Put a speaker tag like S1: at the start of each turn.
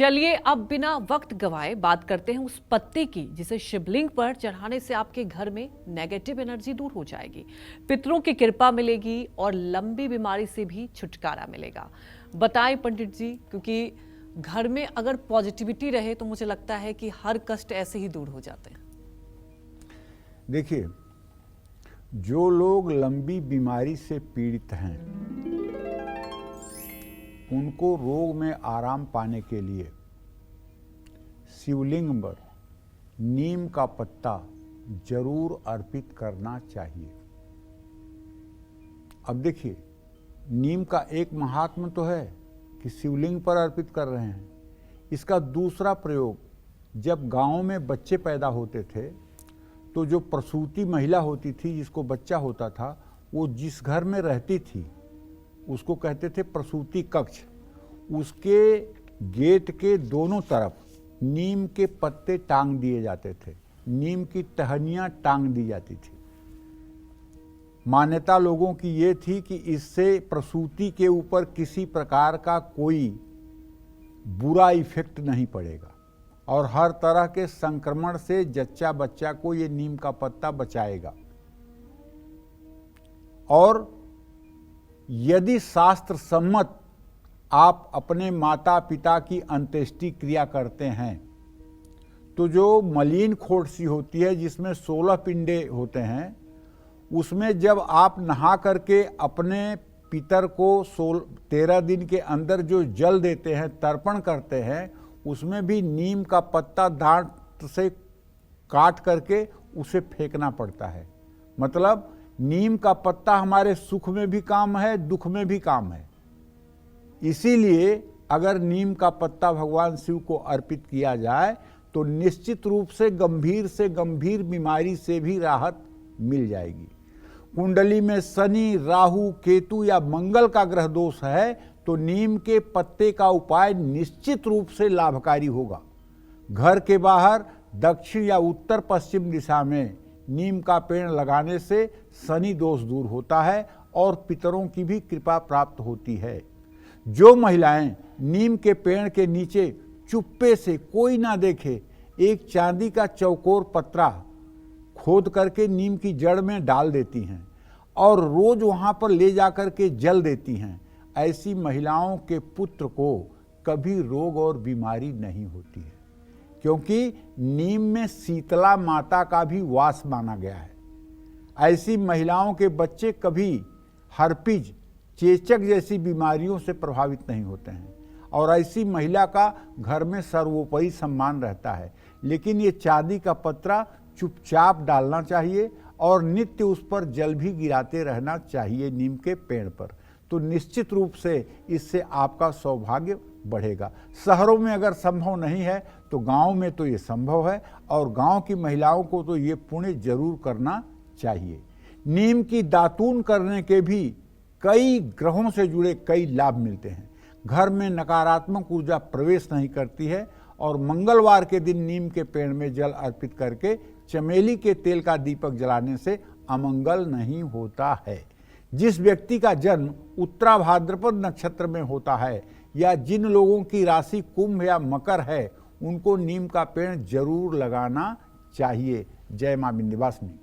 S1: चलिए अब बिना वक्त गवाए बात करते हैं उस पत्ते की जिसे शिवलिंग पर चढ़ाने से आपके घर में नेगेटिव एनर्जी दूर हो जाएगी, पितरों की कृपा मिलेगी और लंबी बीमारी से भी छुटकारा मिलेगा। बताएं पंडित जी, क्योंकि घर में अगर पॉजिटिविटी रहे तो मुझे लगता है कि हर कष्ट ऐसे ही दूर हो जाते हैं।
S2: देखिए, जो लोग लंबी बीमारी से पीड़ित हैं उनको रोग में आराम पाने के लिए शिवलिंग पर नीम का पत्ता जरूर अर्पित करना चाहिए। अब देखिए, नीम का एक महात्म तो है कि शिवलिंग पर अर्पित कर रहे हैं। इसका दूसरा प्रयोग, जब गांव में बच्चे पैदा होते थे तो जो प्रसूति महिला होती थी, जिसको बच्चा होता था, वो जिस घर में रहती थी उसको कहते थे प्रसूति कक्ष। उसके गेट के दोनों तरफ नीम के पत्ते टांग दिए जाते थे, नीम की टहनियाँ टांग दी जाती थी। मान्यता लोगों की ये थी कि इससे प्रसूति के ऊपर किसी प्रकार का कोई बुरा इफेक्ट नहीं पड़ेगा और हर तरह के संक्रमण से जच्चा बच्चा को ये नीम का पत्ता बचाएगा। और यदि शास्त्र सम्मत आप अपने माता पिता की अंत्येष्टि क्रिया करते हैं तो जो मलिन खोट सी होती है जिसमें 16 पिंडे होते हैं, उसमें जब आप नहा करके अपने पितर को 13 दिन के अंदर जो जल देते हैं, तर्पण करते हैं, उसमें भी नीम का पत्ता दांत से काट करके उसे फेंकना पड़ता है। मतलब नीम का पत्ता हमारे सुख में भी काम है, दुख में भी काम है। इसीलिए अगर नीम का पत्ता भगवान शिव को अर्पित किया जाए तो निश्चित रूप से गंभीर बीमारी से भी राहत मिल जाएगी। कुंडली में शनि, राहु, केतु या मंगल का ग्रह दोष है तो नीम के पत्ते का उपाय निश्चित रूप से लाभकारी होगा। घर के बाहर दक्षिण या उत्तर पश्चिम दिशा में नीम का पेड़ लगाने से शनि दोष दूर होता है और पितरों की भी कृपा प्राप्त होती है। जो महिलाएं नीम के पेड़ के नीचे चुप्पे से, कोई ना देखे, एक चांदी का चौकोर पत्रा खोद करके नीम की जड़ में डाल देती हैं और रोज वहां पर ले जाकर के जल देती हैं, ऐसी महिलाओं के पुत्र को कभी रोग और बीमारी नहीं होती है, क्योंकि नीम में शीतला माता का भी वास माना गया है। ऐसी महिलाओं के बच्चे कभी हर्पीज, चेचक जैसी बीमारियों से प्रभावित नहीं होते हैं और ऐसी महिला का घर में सर्वोपरि सम्मान रहता है। लेकिन ये चांदी का पत्रा चुपचाप डालना चाहिए और नित्य उस पर जल भी गिराते रहना चाहिए नीम के पेड़ पर, तो निश्चित रूप से इससे आपका सौभाग्य बढ़ेगा। शहरों में अगर संभव नहीं है तो गांव में तो ये संभव है और गांव की महिलाओं को तो ये पुण्य जरूर करना चाहिए। नीम की दातून करने के भी कई ग्रहों से जुड़े कई लाभ मिलते हैं। घर में नकारात्मक ऊर्जा प्रवेश नहीं करती है और मंगलवार के दिन नीम के पेड़ में जल अर्पित करके चमेली के तेल का दीपक जलाने से अमंगल नहीं होता है। जिस व्यक्ति का जन्म उत्तरा भाद्रपद नक्षत्र में होता है या जिन लोगों की राशि कुंभ या मकर है, उनको नीम का पेड़ जरूर लगाना चाहिए। जय मां विंध्यवासिनी।